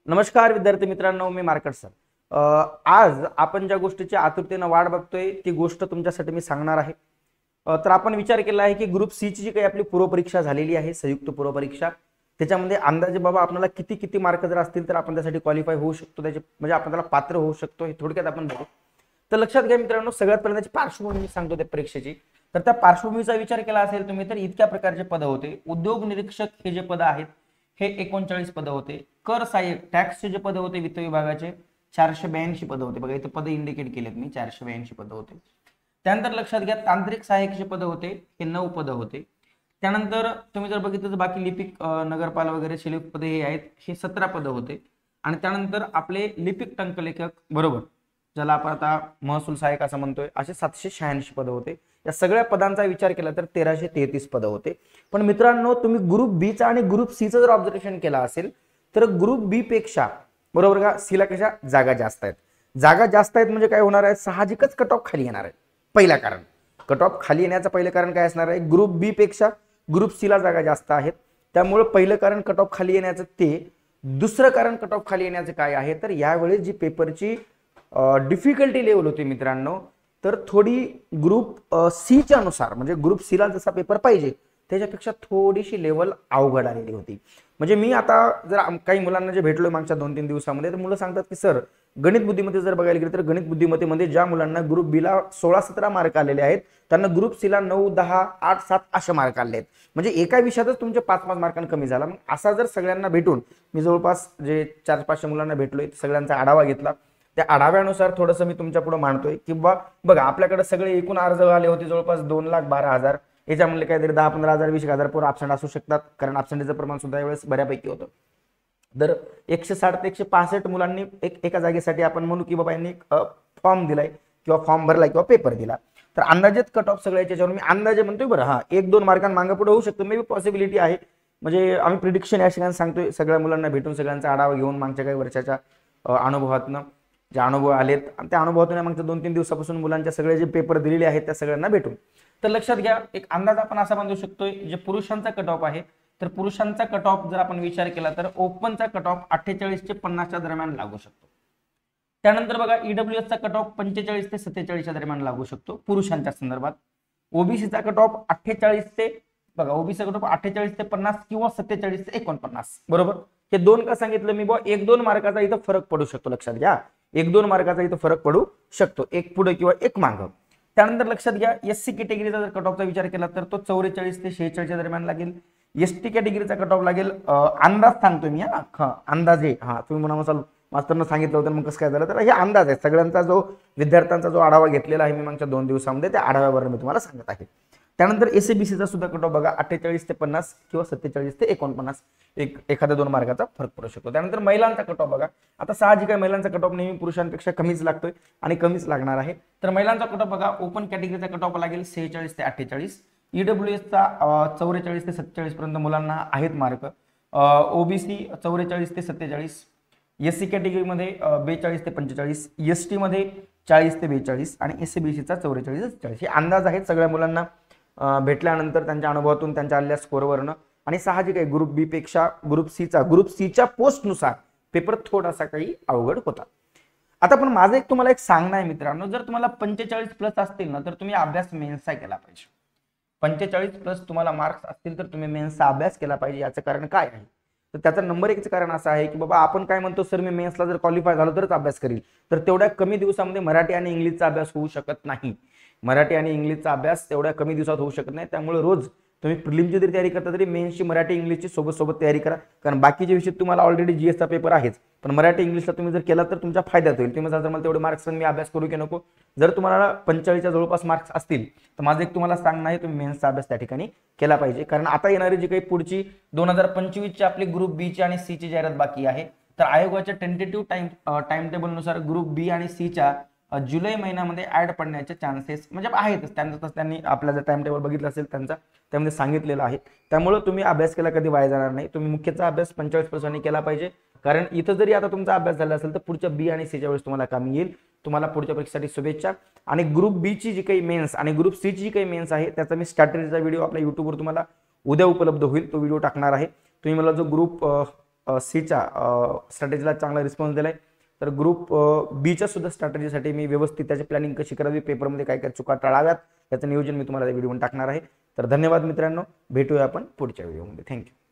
नमस्कार विद्यार्थी मित्रांनो, मी मार्केट सर. आज आपण ज्या गोष्टीची आतुरतेने वाट बघतोय ती गोष्ट तुमच्यासाठी मी सांगणार आहे. तर आपण विचार केला आहे की ग्रुप सी ची जी काही आपली पूर्वपरीक्षा झालेली आहे, संयुक्त पूर्वपरीक्षा, त्याच्यामध्ये अंदाजे बाबा आपल्याला किती किती मार्क जर असतील तर आपण त्यासाठी क्वालिफाय होऊ शकतो, त्याचे म्हणजे आपण त्याला पात्र होऊ शकतो, हे थोडक्यात आपण बघू. तर लक्षात घ्या मित्रांनो, सगळ्यात पहिल्यांदा त्याची पार्श्वभूमी मी सांगतो त्या परीक्षेची. तर त्या पार्श्वभूमीचा विचार केला असेल तुम्ही तर इतक्या प्रकारचे पद होते. उद्योग निरीक्षक हे जे पद आहेत हे 39 पद होते. कर सहाय्यक टॅक्सचे जे पद होते वित्त विभागाचे 482 पद होते. बघा इथे पद इंडिकेट केलेत मी, 482 पद होते. त्यानंतर लक्षात घ्या तांत्रिक सहाय्यकचे पद होते हे 9 पद होते. त्यानंतर तुम्ही जर बघितलं तर बाकी लिपिक नगरपाल वगैरे शिल्लक पदे हे आहेत, हे 17 पद होते. आणि त्यानंतर आपले लिपिक टंकलेखक बरोबर, ज्याला आपण आता महसूल सहाय्यक असं म्हणतोय, असे 786 पद होते. या सगळ्या पदांचा विचार केला तर 1333 पद होते. पण मित्रांनो, तुम्ही ग्रुप बी चा आणि ग्रुप सी चा जर ऑब्झर्वेशन केला असेल तर ग्रुप बी पेक्षा बरोबर का सी ला कशा जागा जास्त आहेत. जागा जास्त आहेत म्हणजे काय होणार आहे, साहजिकच कट ऑफ खाली येणार आहे. पहिला कारण, कट ऑफ खाली येण्याचं पहिलं कारण काय असणार आहे, ग्रुप बी पेक्षा ग्रुप सी ला जागा जास्त आहेत, त्यामुळे पहिलं कारण कट ऑफ खाली येण्याचं ते. दुसरं कारण कट ऑफ खाली येण्याचं काय आहे तर यावेळेस जी पेपरची डिफिकल्टी लेवल होती मित्रांनो, तर थोडी ग्रुप सी च्या अनुसार म्हणजे ग्रुप सी ला जसा पेपर पाहिजे त्याच्यापेक्षा थोडीशी लेवल अवघड आलेली होती. म्हणजे मी आता जर काही मुलांना जे भेटलोय मागच्या 2-3 दिवसामध्ये, तर मुलं सांगतात की सर गणित बुद्धिमत्ते जर बघायला गेलं तर गणित बुद्धिमत्तेमध्ये ज्या मुलांना ग्रुप बी ला 16-17 मार्क आलेले आहेत त्यांना ग्रुप सी ला 9, 10, 8, 7 असे मार्क आले आहेत. म्हणजे एका विषयातच तुमचे 5-5 मार्कांनी कमी झाला. मग असा जर सगळ्यांना भेटून मी जवळपास जे 400-500 मुलांना भेटलोय सगळ्यांचा आढावा घेतला, त्या आढाव्यानुसार थोडंसं मी तुमच्या पुढे मांडतोय की बघा आपल्याकडे सगळे एकूण अर्ज आले होते जवळपास 2,12,000. याच्यामध्ये काहीतरी 10-15,000 20,000 पोरं ॲब्सेंट असू शकतात, कारण ॲब्सेंटीचं प्रमाण सुद्धा यावेळेस बऱ्यापैकी होतं. तर 160 ते 165 मुलांनी एका जागेसाठी आपण म्हणू की बाबा यांनी फॉर्म दिलाय किंवा फॉर्म भरलाय किंवा पेपर दिला. तर अंदाजित कट ऑफ सगळ्या याच्यावर मी अंदाजे म्हणतोय बरं, हा 1-2 मार्कांना मागे पुढे होऊ शकतो, मे बी पॉसिबिलिटी आहे. म्हणजे आम्ही प्रिडिक्शन या ठिकाणी सांगतोय सगळ्या मुलांना भेटून सगळ्यांचा आढावा घेऊन मागच्या काही वर्षाच्या अनुभवातनं जे अनुभव आलेत त्या अनुभवातून मागच्या 2-3 दिवसापासून मुलांच्या सगळे जे पेपर दिलेले आहेत त्या सगळ्यांना भेटून. तर लक्षात घ्या एक अंदाज आपण असा बांधू शकतोय, जे पुरुषांचा कट ऑफ आहे तर पुरुषांचा कट ऑफ जर आपण विचार केला तर ओपनचा कट ऑफ 48 ते 50 च्या दरम्यान लागू शकतो. त्यानंतर बघा ईडब्ल्यूएस चा कट ऑफ 45 ते 47 च्या दरम्यान लागू शकतो पुरुषांच्या संदर्भात. ओबीसीचा कट ऑफ 48 ते बघा ओबीसी कट ऑफ 48 ते 50 किंवा 47 ते 49 बरोबर. हे दोन का सांगितलं मी बघा, 1-2 मार्काचा इथं फरक पडू शकतो. लक्षात घ्या 1-2 मार्काचा इथं फरक पडू शकतो, एक पुढे किंवा एक मागं. त्यानंतर लक्षात घ्या एससी कॅटेगरीचा जर कट ऑफचा विचार केला तर तो 44 ते 46 च्या दरम्यान लागेल. एसटी कॅटेगरीचा कट ऑफ लागेल, अंदाज सांगतोय मी, अंदाजे, तुम्ही म्हणा मास्तरनं सांगितलं होतं मग कसं काय झालं, तर हे अंदाज आहे सगळ्यांचा, जो विद्यार्थ्यांचा जो आढावा घेतलेला आहे मी मागच्या 2 दिवसामध्ये त्या आढाव्यावर मी तुम्हाला सांगत आहे. त्यानंतर एसएबीसीचा सुद्धा कट ऑफ बघा 48 ते 50 किंवा 47 ते 49 एखाद्या 2 मार्काचा फरक पडू शकतो. त्यानंतर महिलांचा कट ऑफ बघा, आता साहजिक आहे महिलांचा कट ऑफ नेहमी पुरुषांपेक्षा कमीच लागतोय आणि कमीच लागणार आहे. तर महिलांचा कट ऑफ बघा ओपन कॅटेगरीचा कट ऑफ लागेल 46 ते 48, ईडब्ल्यूएसचा 44 ते 47 पर्यंत मुलांना आहेत मार्क, ओबीसी 44 ते 47, एससी कॅटेगरीमध्ये 42 ते 45, एसटी मध्ये 40 ते 42 आणि एससीबीसीचा 44 ते 40. हे अंदाज आहेत सगळ्या मुलांना भेटल्यानंतर त्यांच्या अनुभवातून त्यांच्या आलेल्या स्कोरवरनं. आणि साहजिक आहे ग्रुप बी पेक्षा ग्रुप सीच्या पोस्टनुसार पेपर थोडासा काही अवघड होता. आता पण माझं तुम्हाला एक सांगणं आहे मित्रांनो, जर तुम्हाला 45+ असतील ना तर तुम्ही अभ्यास मेन्सचा केला पाहिजे. 45+ तुम्हाला मार्क्स असतील तर तुम्ही मेन्सचा अभ्यास केला पाहिजे. याचं कारण काय आहे तर त्याचं नंबर 1चं कारण असं आहे की बाबा आपण काय म्हणतो सर मी मेन्सला जर क्वालिफाय झालो तरच अभ्यास करील, तर तेवढ्या कमी दिवसामध्ये मराठी आणि इंग्लिशचा अभ्यास होऊ शकत नाही. मराठी आणि इंग्लिशचा अभ्यास तेवढ्या कमी दिवसात होऊ शकत नाही. त्यामुळे रोज तुम्ही प्रिलिमची जरी तयारी करता तरी मेन्सची मराठी इंग्लिशची सोबत तयारी करा, कारण बाकीचे विषय तुम्हाला ऑलरेडी जीएसचा पेपर आहेच, पण मराठी इंग्लिशला तुम्ही जर केला तर तुमच्या फायद्यात होईल. तुम्ही जर मला तेवढे मार्क्स मी अभ्यास करू की नको, जर तुम्हाला 45च्या जवळपास मार्क्स असतील तर माझं एक तुम्हाला सांगणं आहे तुम्ही मेन्सचा अभ्यास त्या ठिकाणी केला पाहिजे. कारण आता येणारी जी काही पुढची 2025ची आपली ग्रुप बी ची आणि सी ची जाहिरात बाकी आहे, तर आयोगाच्या टेंटेटिव्ह टाइम टेबलनुसार ग्रुप बी आणि सी च्या जुलै महिन्यामध्ये ऍड पडण्याचे चान्सेस म्हणजे आहेतच. त्यांनी आपला जर टाइम टेबल बघितलं असेल त्यांचा त्यामध्ये सांगितलेलं आहे. त्यामुळे तुम्ही अभ्यास केला कधी वाया जाणार नाही. तुम्ही मुख्यचा अभ्यास 45% केला पाहिजे, कारण इथं जरी आता तुमचा अभ्यास झाला असेल तर पुढच्या बी आणि सीच्या वेळेस तुम्हाला कामी येईल. तुम्हाला पुढच्या परीक्षेसाठी शुभेच्छा. आणि ग्रुप बी ची जी काही मेन्स आणि ग्रुप सी ची जी काही मेन्स आहे त्याचा मी स्ट्रॅटेजीचा व्हिडिओ आपल्या युट्यूबवर तुम्हाला उद्या उपलब्ध होईल, तो व्हिडिओ टाकणार आहे. तुम्ही मला जो ग्रुप सीच्या स्ट्रॅटेजीला चांगला रिस्पॉन्स दिलाय, तर ग्रुप बीच्या सुद्धा स्ट्रॅटेजीसाठी मी व्यवस्थित त्याची प्लॅनिंग कशी करावी, पेपरमध्ये काय काय चुका टाळाव्यात याचं नियोजन मी तुम्हाला व्हिडिओमध्ये टाकणार आहे. तर धन्यवाद मित्रांनो, भेटूया आपण पुढच्या व्हिडिओमध्ये. थँक्यू.